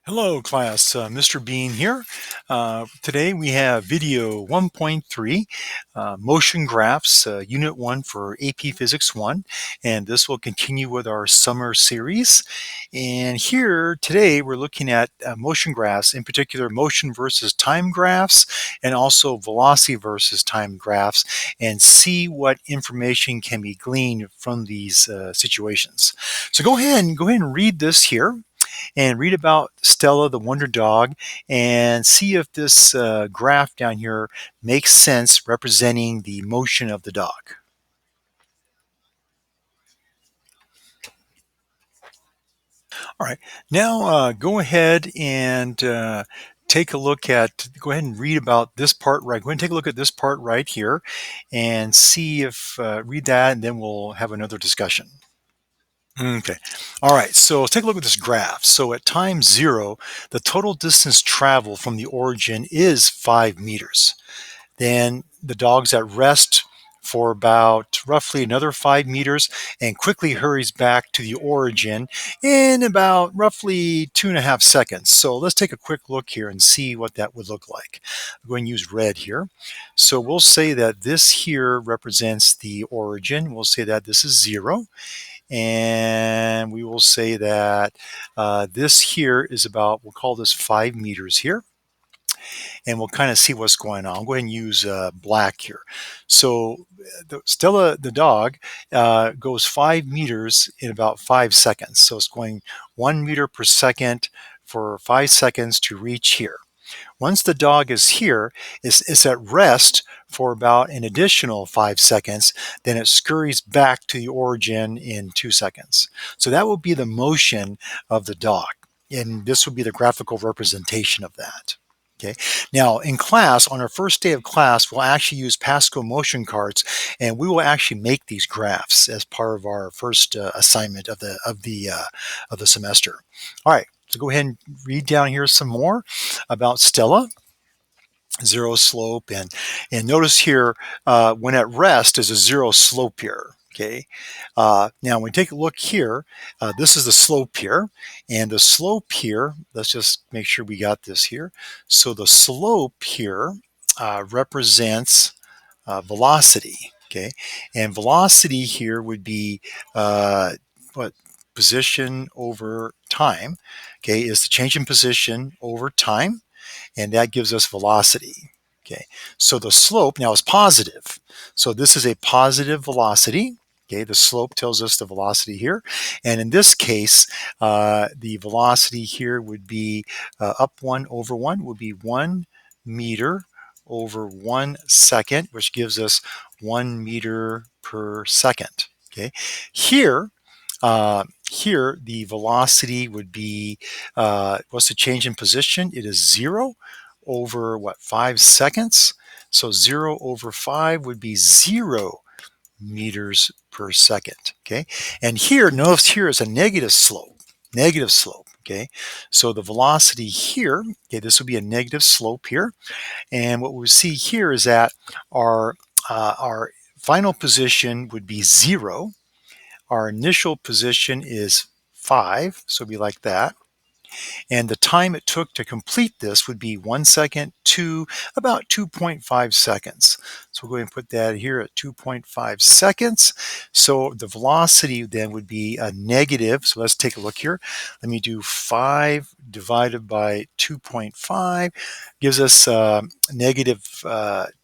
Hello class, Mr. Bean here. Today we have video 1.3, Motion Graphs, Unit 1 for AP Physics 1, and this will continue with our summer series. And here today we're looking at motion graphs, in particular motion versus time graphs, and also velocity versus time graphs, and see what information can be gleaned from these situations. So go ahead and read this here and read about Stella the Wonder Dog and see if this graph down here makes sense representing the motion of the dog. All right, now go ahead and take a look at, go ahead and read about this part right. Go ahead and take a look at this part right here and see if, read that, and then we'll have another discussion. Okay. All right. So let's take a look at this graph. So at time zero, the total distance traveled from the origin is 5 meters. Then the dog's at rest for about roughly another 5 meters and quickly hurries back to the origin in about roughly 2.5 seconds. So let's take a quick look here and see what that would look like. I'm going to use red here. So we'll say that this here represents the origin. We'll say that this is 0. And we will say that this here is about, we'll call this 5 meters here. And we'll kind of see what's going on. I'll go ahead and use black here. So Stella the dog goes 5 meters in about 5 seconds. So it's going 1 meter per second for 5 seconds to reach here. Once the dog is here, it's at rest for about an additional 5 seconds, then it scurries back to the origin in 2 seconds. So that will be the motion of the dog. And this will be the graphical representation of that. Okay. Now in class, on our first day of class, we'll actually use Pascal motion cards, and we will actually make these graphs as part of our first assignment of the semester. All right. So go ahead and read down here some more about Stella. 0 slope, and notice here when at rest is a 0 slope here. Okay, now when we take a look here, this is the slope here, and the slope here, let's just make sure we got this here. So the slope here represents velocity. Okay, and velocity here would be what, position over time. Okay, is the change in position over time, and that gives us velocity. Okay, so the slope now is positive. So this is a positive velocity. Okay, the slope tells us the velocity here. And in this case, the velocity here would be up 1 over 1 would be 1 meter over 1 second, which gives us 1 meter per second. Okay, here, here the velocity would be, what's the change in position? It is 0 over what, 5 seconds? So 0 over 5 would be 0 meters per second. Okay, and here, notice here is a negative slope. Negative slope. Okay, so the velocity here, okay, this will be a negative slope here, and what we see here is that our final position would be 0. Our initial position is 5, so it'd be like that. And the time it took to complete this would be 1 second to about 2.5 seconds. So we'll go ahead and put that here at 2.5 seconds. So the velocity then would be a negative. So let's take a look here. Let me do 5 divided by 2.5 gives us negative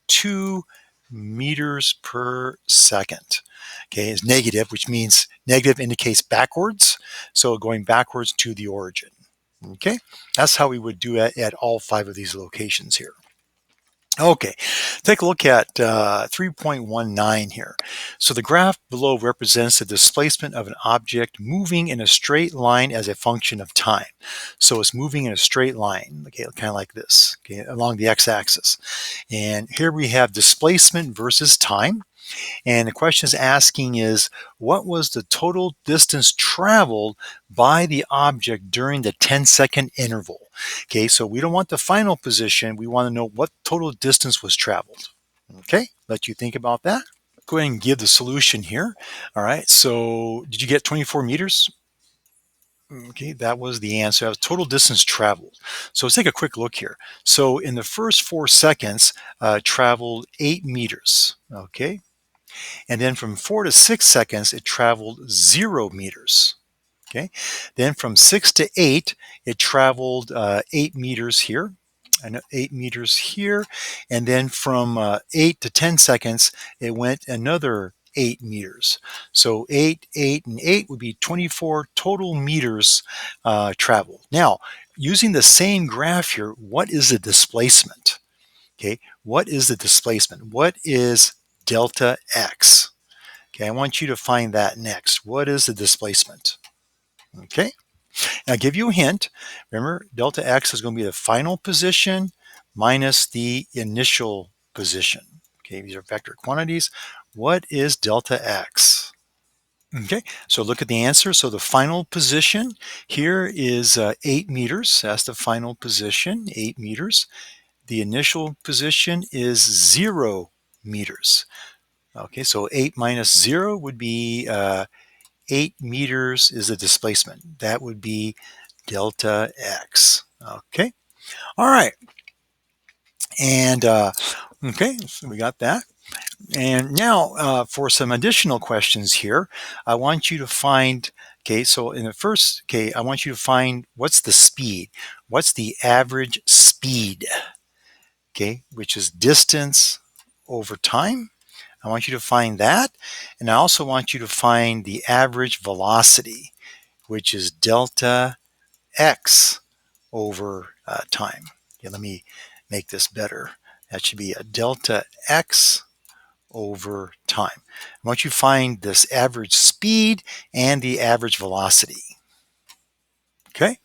2 meters per second. Okay, is negative, which means negative indicates backwards. So going backwards to the origin. Okay, that's how we would do it at all 5 of these locations here. Okay, take a look at 3.19 here. So the graph below represents the displacement of an object moving in a straight line as a function of time. So it's moving in a straight line, okay, kind of like this, okay, along the x-axis. And here we have displacement versus time. And the question is asking is, what was the total distance traveled by the object during the 10-second interval? Okay, so we don't want the final position. We want to know what total distance was traveled. Okay, let you think about that. Go ahead and give the solution here. All right, so did you get 24 meters? Okay, that was the answer. That was total distance traveled. So let's take a quick look here. So in the first 4 seconds, traveled 8 meters. Okay, and then from 4 to 6 seconds, it traveled 0 meters. Okay, then from 6 to 8, it traveled 8 meters here, and 8 meters here, and then from 8 to 10 seconds, it went another 8 meters. So 8, 8, and 8 would be 24 total meters traveled. Now, using the same graph here, what is the displacement? Okay, what is the displacement? What is delta x? Okay, I want you to find that next. What is the displacement? Okay, and I'll give you a hint. Remember, delta x is going to be the final position minus the initial position. Okay, these are vector quantities. What is delta x? Okay, so look at the answer. So the final position here is 8 meters. That's the final position, 8 meters. The initial position is 0 meters. Okay, so 8 minus 0 would be 8 meters is the displacement. That would be delta x. Okay, all right. And okay, so we got that. And now for some additional questions here, I want you to find, okay, so in the first, okay, I want you to find what's the speed. What's the average speed? Okay, which is distance over time. I want you to find that. And I also want you to find the average velocity, which is delta x over time. Okay, let me make this better. That should be a delta x over time. I want you to find this average speed and the average velocity. Okay,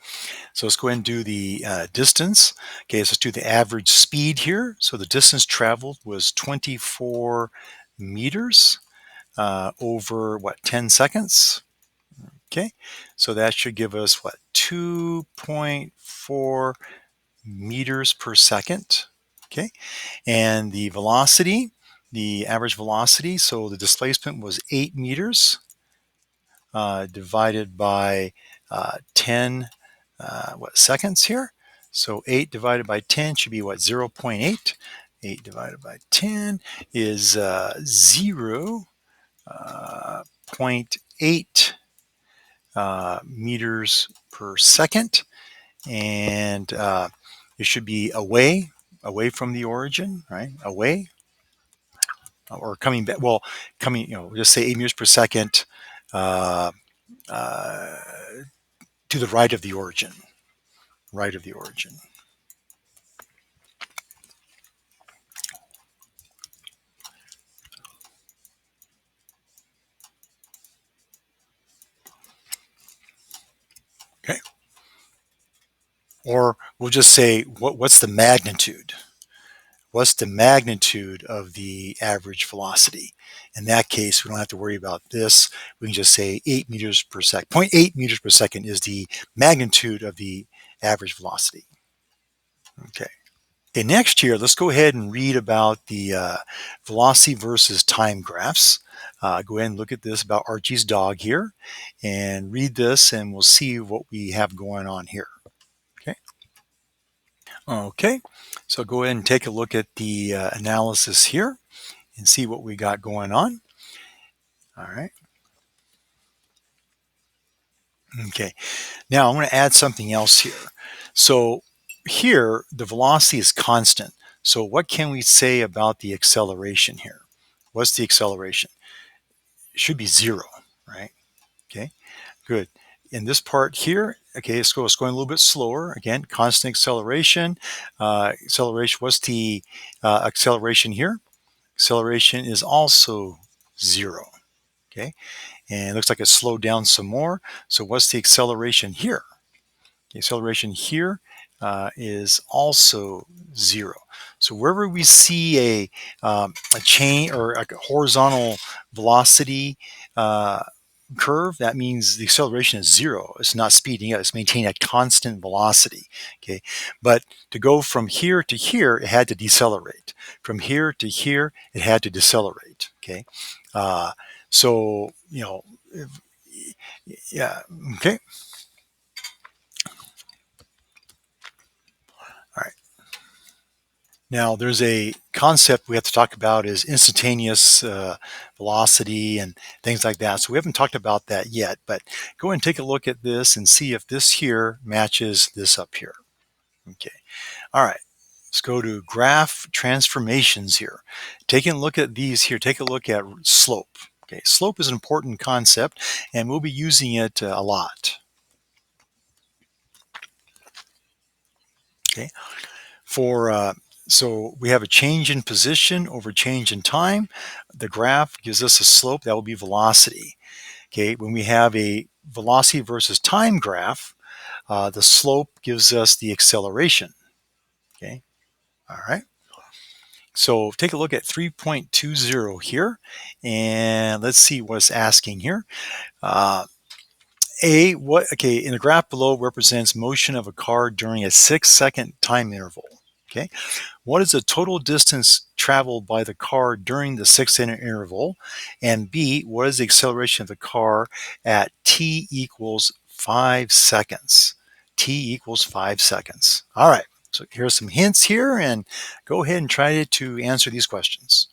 so let's go ahead and do the distance. Okay, so let's do the average speed here. So the distance traveled was 24 meters over what, 10 seconds? Okay, so that should give us what, 2.4 meters per second. Okay, and the velocity, the average velocity, so the displacement was 8 meters divided by 10 seconds here. So 8 divided by 10 should be what, 0.8. 8 divided by 10 is 0.8 meters per second. And it should be away from the origin, right? Away or coming back. Well, coming, just say 8 meters per second uh, uh, to the right of the origin. Right of the origin. Okay. Or we'll just say, what's the magnitude? What's the magnitude of the average velocity? In that case, we don't have to worry about this. We can just say 8 meters per second. 0.8 meters per second is the magnitude of the average velocity. Okay. Okay, next here, let's go ahead and read about the velocity versus time graphs. Go ahead and look at this about Archie's dog here and read this, and we'll see what we have going on here. Okay. Okay, so go ahead and take a look at the analysis here and see what we got going on. All right. Okay, now I'm going to add something else here. So here, the velocity is constant. So what can we say about the acceleration here? What's the acceleration? It should be 0, right? Okay, good. In this part here, okay, it's going a little bit slower. Again, constant acceleration. Acceleration, what's the acceleration here? Acceleration is also 0. Okay, and it looks like it slowed down some more. So what's the acceleration here? The acceleration here is also 0. So wherever we see a chain or a horizontal velocity curve, that means the acceleration is 0. It's not speeding up. It's maintaining a constant velocity. Okay, but to go from here to here, it had to decelerate. From here to here, it had to decelerate. Okay, so yeah. Okay. Now, there's a concept we have to talk about is instantaneous velocity and things like that. So we haven't talked about that yet, but go ahead and take a look at this and see if this here matches this up here. Okay. All right. Let's go to graph transformations here. Taking a look at these here, take a look at slope. Okay. Slope is an important concept and we'll be using it a lot. Okay. For so we have a change in position over change in time. The graph gives us a slope that will be velocity. Okay, when we have a velocity versus time graph, the slope gives us the acceleration. Okay, all right. So take a look at 3.20 here, and let's see what it's asking here. Uh, in the graph below represents motion of a car during a 6-second time interval. Okay, what is the total distance traveled by the car during the 6-second interval? And B, what is the acceleration of the car at t equals 5 seconds? T equals 5 seconds. All right, so here's some hints here, and go ahead and try to answer these questions.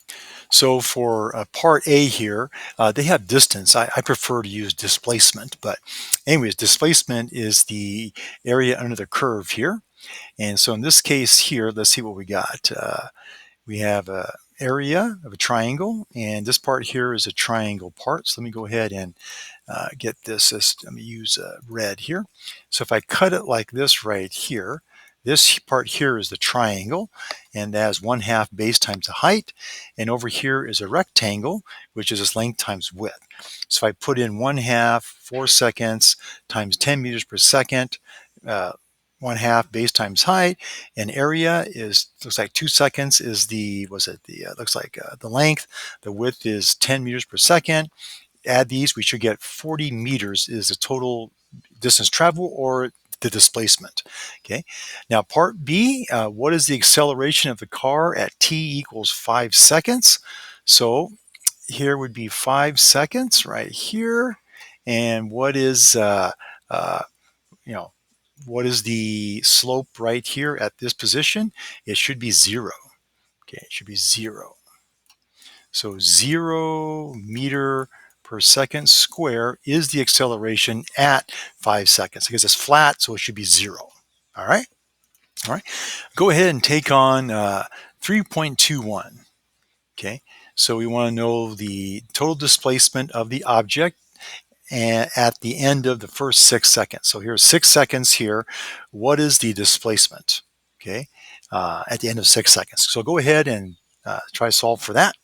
So for part A here, they have distance. I prefer to use displacement, but anyways, displacement is the area under the curve here. And so in this case here, let's see what we got. We have a area of a triangle, and this part here is a triangle part. So let me go ahead and get this. Let me use red here. So if I cut it like this right here, this part here is the triangle, and that is 1/2 base times the height. And over here is a rectangle, which is its length times width. So if I put in 1/2, 4 seconds times 10 meters per second, 1/2 base times height, and area is looks like 2 seconds is the looks like the length. The width is 10 meters per second. Add these, we should get 40 meters is the total distance travel or the displacement. Okay. Now part B, what is the acceleration of the car at t equals 5 seconds? So here would be 5 seconds right here. And what is uh, you know what is the slope right here at this position? It should be 0. Okay, it should be 0. So 0 meter per second square is the acceleration at 5 seconds because it's flat, so it should be 0. All right. All right. Go ahead and take on 3.21. Okay. So we want to know the total displacement of the object at the end of the first 6 seconds. So here's 6 seconds here. What is the displacement? Okay. At the end of 6 seconds. So go ahead and try to solve for that.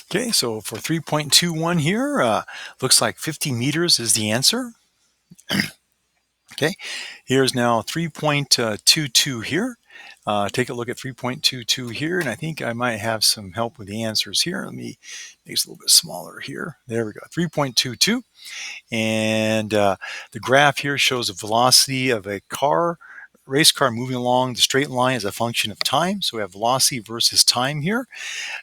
Okay, so for 3.21 here, looks like 50 meters is the answer. Okay, here's now 3.22 here. Take a look at 3.22 here, and I think I might have some help with the answers here. Let me make it a little bit smaller here. There we go, 3.22. And the graph here shows the velocity of a race car moving along the straight line as a function of time. So we have velocity versus time here.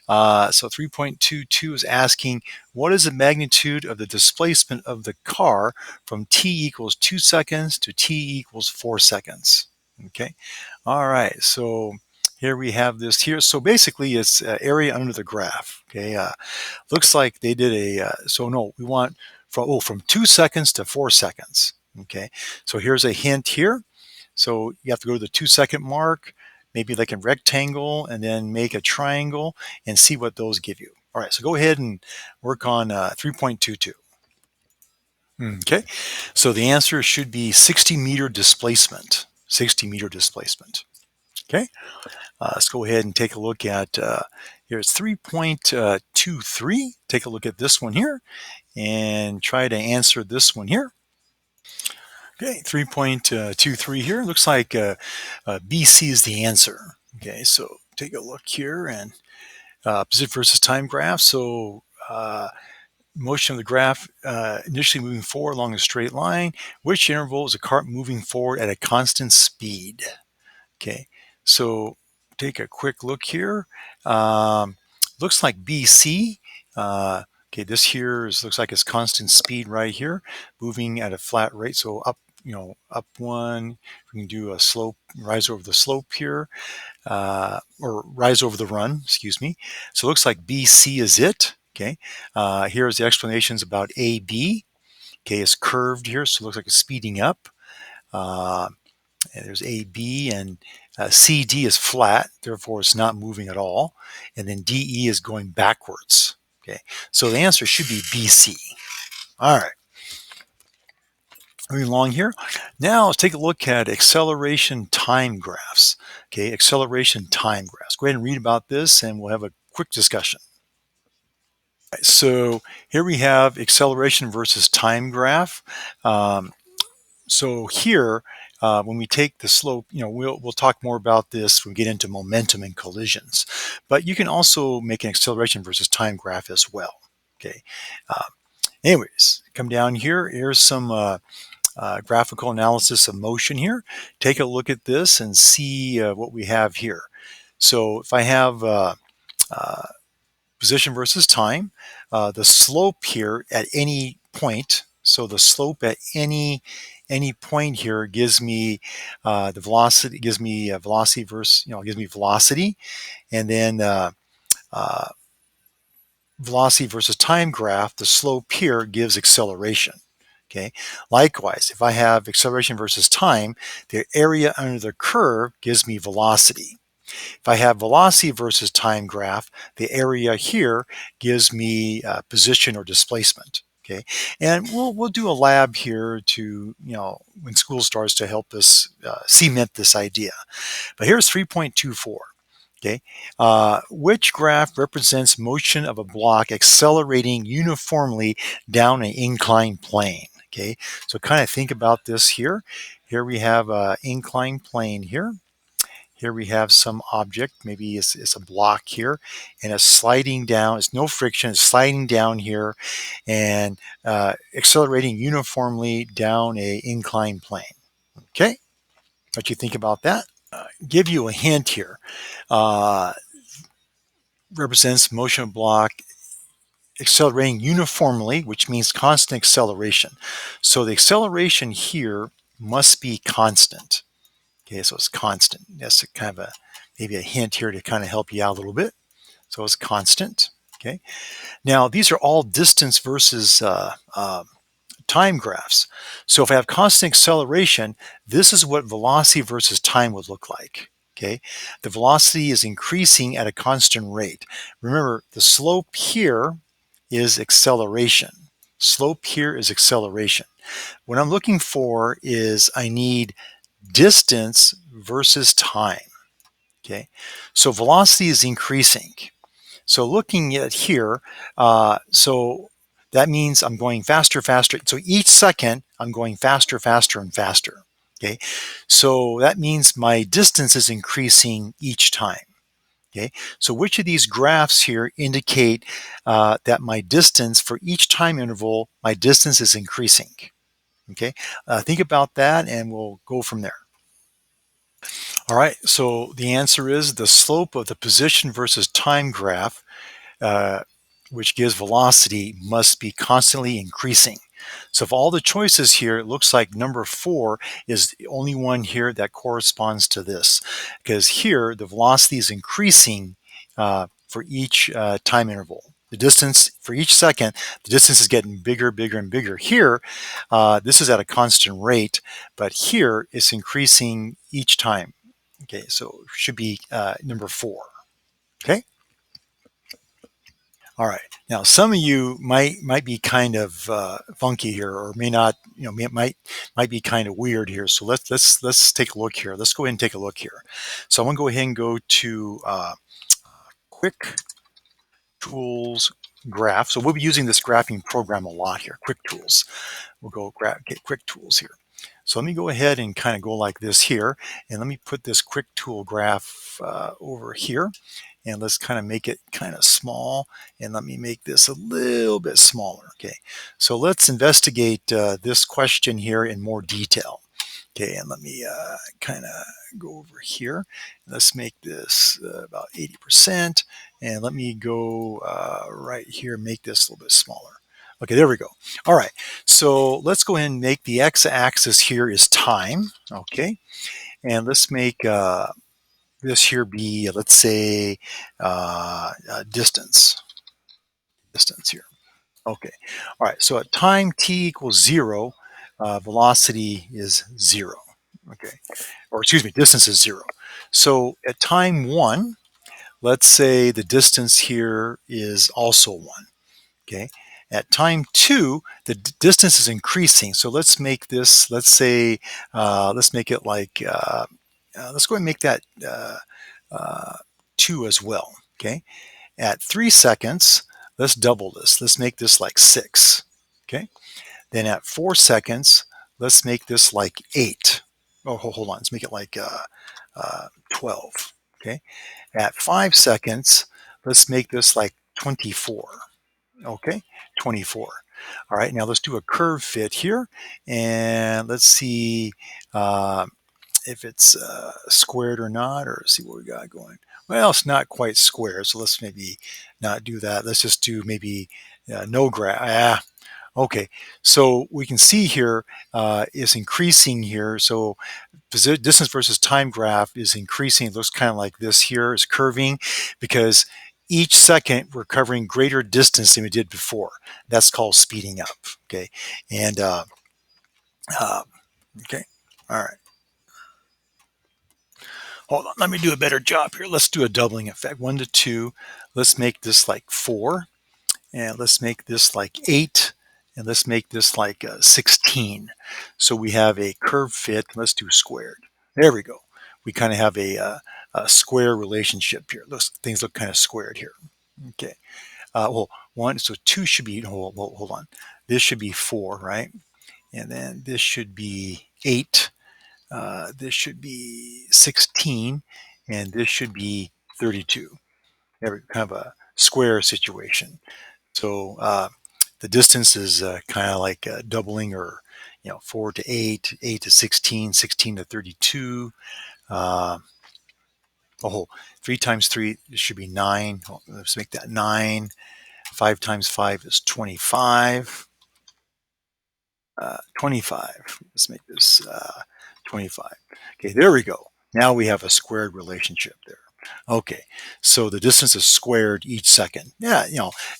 So 3.22 is asking what is the magnitude of the displacement of the car from t equals 2 seconds to t equals 4 seconds. Okay. All right. So here we have this here. So basically it's area under the graph. Okay. Looks like they did so no, we want from 2 seconds to 4 seconds. Okay. So here's a hint here. So you have to go to the 2-second mark, maybe like a rectangle, and then make a triangle and see what those give you. All right, so go ahead and work on 3.22. Okay, so the answer should be 60-meter displacement. 60-meter displacement. Okay, let's go ahead and take a look at here's 3.23. Take a look at this one here and try to answer this one here. Okay, 3.23 here. Looks like BC is the answer. Okay, so take a look here and position versus time graph. So motion of the graph initially moving forward along a straight line. Which interval is a car moving forward at a constant speed? Okay, so take a quick look here. Looks like BC. Okay, this here looks like it's constant speed right here, moving at a flat rate. So up up one. We can do a slope, rise over the slope here, or rise over the run, excuse me. So it looks like BC is it. Okay. Here's the explanations about AB. Okay, it's curved here, so it looks like it's speeding up. Uh, and there's AB, and CD is flat, therefore it's not moving at all. And then DE is going backwards. Okay, so the answer should be BC. All right, moving along here. Now let's take a look at acceleration time graphs. Okay, acceleration time graphs. Go ahead and read about this, and we'll have a quick discussion. Right, so here we have acceleration versus time graph. Um, So here, when we take the slope, we'll talk more about this when we get into momentum and collisions. But you can also make an acceleration versus time graph as well. Okay. Uh, Anyways, come down here. Here's some graphical analysis of motion here. Take a look at this and see what we have here. So if I have uh, position versus time, the slope here at any point. So the slope at any point here gives me the velocity, gives me velocity versus, gives me velocity, and then uh, velocity versus time graph. The slope here gives acceleration. Okay. Likewise, if I have acceleration versus time, the area under the curve gives me velocity. If I have velocity versus time graph, the area here gives me position or displacement. Okay, and we'll do a lab here to when school starts to help us cement this idea. But here's 3.24. Okay, which graph represents motion of a block accelerating uniformly down an inclined plane? Okay, so kind of think about this here. Here we have an inclined plane here. Here we have some object, maybe it's a block here, and it's sliding down. It's no friction, it's sliding down here and accelerating uniformly down a inclined plane. Okay, what you think about that? Give you a hint here. Uh, Represents motion block accelerating uniformly, which means constant acceleration. So the acceleration here must be constant. Okay, so it's constant. That's a kind of maybe a hint here to kind of help you out a little bit. So it's constant. Okay. Now these are all distance versus time graphs. So if I have constant acceleration, this is what velocity versus time would look like. Okay. The velocity is increasing at a constant rate. Remember, the slope here is acceleration. Slope here is acceleration. What I'm looking for is I need distance versus time. Okay, so velocity is increasing. So looking at here, so that means I'm going faster, faster. So each second, I'm going faster, faster, and faster. Okay, so that means my distance is increasing each time. Okay, so which of these graphs here indicate that my distance for each time interval, my distance is increasing? Okay, think about that, and we'll go from there. All right, so the answer is the slope of the position versus time graph, uh, which gives velocity, must be constantly increasing. So of all the choices here, it looks like number 4 is the only one here that corresponds to this, because here the velocity is increasing for each time interval. The distance for each second, the distance is getting bigger, bigger, and bigger. Here, this is at a constant rate, but here it's increasing each time. Okay, so it should be number 4. Okay. All right. Now, some of you might be kind of funky here, or may not. Might be kind of weird here. So let's take a look here. Let's go ahead and take a look here. So I'm going to go ahead and go to Quick Tools Graph. So we'll be using this graphing program a lot here. Quick Tools. We'll go get Quick Tools here. So let me go ahead and kind of go like this here, and let me put this Quick Tool graph over here. And let's kind of make it kind of small, and let me make this a little bit smaller. Okay, so let's investigate this question here in more detail. Okay, and let me kind of go over here. Let's make this about 80%, and let me go right here, make this a little bit smaller. Okay, there we go. All right, so let's go ahead and make the x-axis here is time. Okay, and let's make this here be, let's say, distance. Distance here. Okay. All right. So at time t equals 0, velocity is 0. Okay. Or excuse me, distance is 0. So at time 1, let's say the distance here is also 1. Okay. At time 2, the distance is increasing. So let's make this, let's say, let's make it like, let's go ahead and make that uh, 2 as well. Okay. At 3 seconds, let's double this. Let's make this like 6. Okay. Then at 4 seconds, let's make this like 8. Oh, hold on. Let's make it like 12. Okay. At 5 seconds, let's make this like 24. Okay. 24. All right. Now let's do a curve fit here. And let's see if it's squared or not, or see what we got going. Well, it's not quite square, so let's maybe not do that. Let's just do maybe no graph. Okay. So we can see here is increasing here. So distance versus time graph is increasing. It looks kind of like this here is curving because each second we're covering greater distance than we did before. That's called speeding up. Okay. And uh, okay. All right. Hold on, let me do a better job here. Let's do a doubling effect. 1 to 2. Let's make this like 4. And let's make this like 8. And let's make this like 16. So we have a curve fit. Let's do squared. There we go. We kind of have a square relationship here. Those things look kind of squared here. Okay. Well, 1, so 2 should be, hold on. This should be 4, right? And then this should be 8. This should be 16, and this should be 32. Kind of a square situation. So the distance is kind of like doubling, or 4 to 8, 8 to 16, 16 to 32. Uh, oh, 3 times 3 should be 9. Let's make that 9. 5 times 5 is 25. 25. Let's make this 25. Okay, there we go. Now we have a squared relationship there. Okay, so the distance is squared each second. Yeah,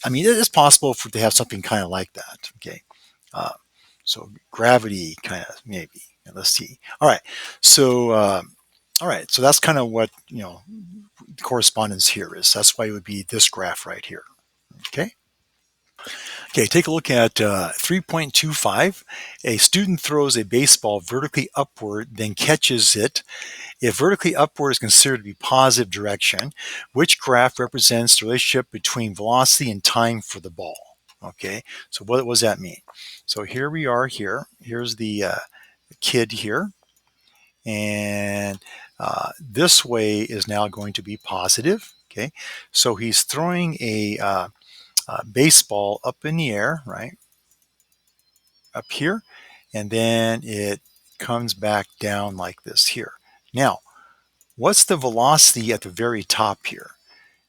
I mean, it is possible to have something kind of like that. Okay, uh, so gravity kind of maybe. Let's see. All right, so that's kind of what the correspondence here is. That's why it would be this graph right here. Okay. Okay, take a look at 3.25. A student throws a baseball vertically upward, then catches it. If vertically upward is considered to be positive direction, which graph represents the relationship between velocity and time for the ball? Okay, so what does that mean? So here we are here. Here's the kid here. And this way is now going to be positive. Okay, so he's throwing a baseball up in the air, right? Up here, and then it comes back down like this here. Now, what's the velocity at the very top here?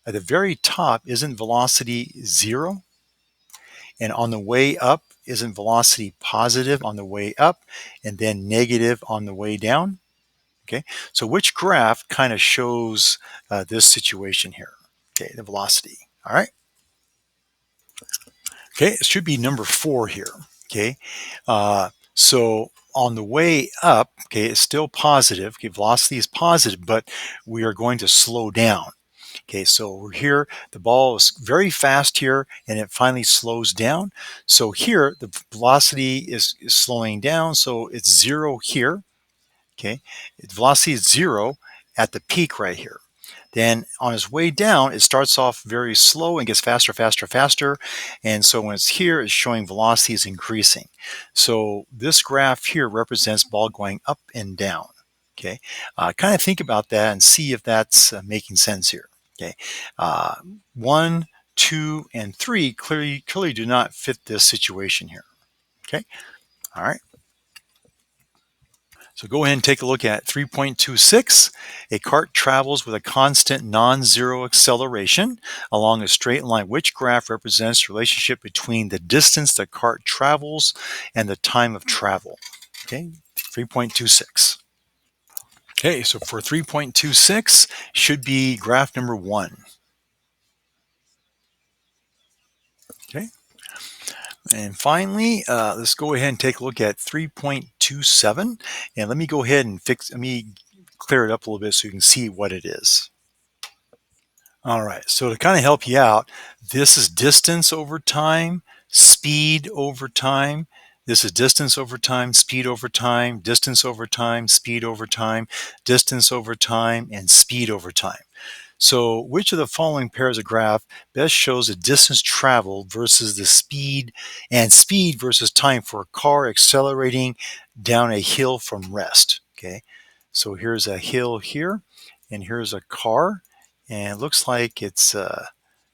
At the very top, isn't velocity 0? And on the way up, isn't velocity positive on the way up and then negative on the way down? Okay, so which graph kind of shows this situation here? Okay, the velocity. All right. Okay, it should be number 4 here. Okay, so on the way up, okay, it's still positive. Okay, velocity is positive, but we are going to slow down. Okay, so we're here. The ball is very fast here, and it finally slows down. So here, the velocity is slowing down, so it's 0 here. Okay, velocity is 0 at the peak right here. Then on its way down, it starts off very slow and gets faster, faster, faster. And so when it's here, it's showing velocity is increasing. So this graph here represents ball going up and down. Okay, kind of think about that and see if that's making sense here. Okay, uh, 1, 2, and 3 clearly do not fit this situation here. Okay, all right. So go ahead and take a look at 3.26. A cart travels with a constant non-zero acceleration along a straight line. Which graph represents the relationship between the distance the cart travels and the time of travel? Okay, 3.26. Okay, so for 3.26 should be graph number 1. Okay, and finally, let's go ahead and take a look at 3.27. And let me go ahead and let me clear it up a little bit so you can see what it is. All right, so to kind of help you out, this is distance over time, speed over time. This is distance over time, speed over time, distance over time, speed over time, distance over time, and speed over time. So which of the following pairs of graph best shows the distance traveled versus the speed, and speed versus time for a car accelerating down a hill from rest? Okay, so here's a hill here, and here's a car, and it looks like it's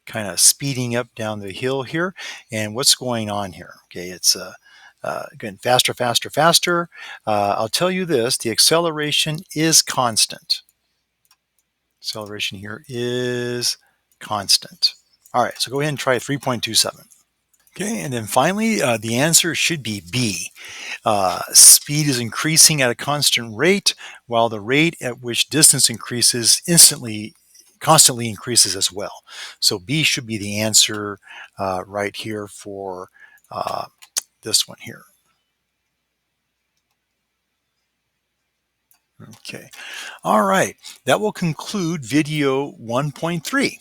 kind of speeding up down the hill here. And what's going on here? Okay, it's again faster, faster, faster. I'll tell you this: the acceleration is constant. Acceleration here is constant. All right, so go ahead and try 3.27. Okay, and then finally, the answer should be B. Speed is increasing at a constant rate, while the rate at which distance increases constantly increases as well. So B should be the answer right here for uh, this one here. Okay. All right. That will conclude video 1.3.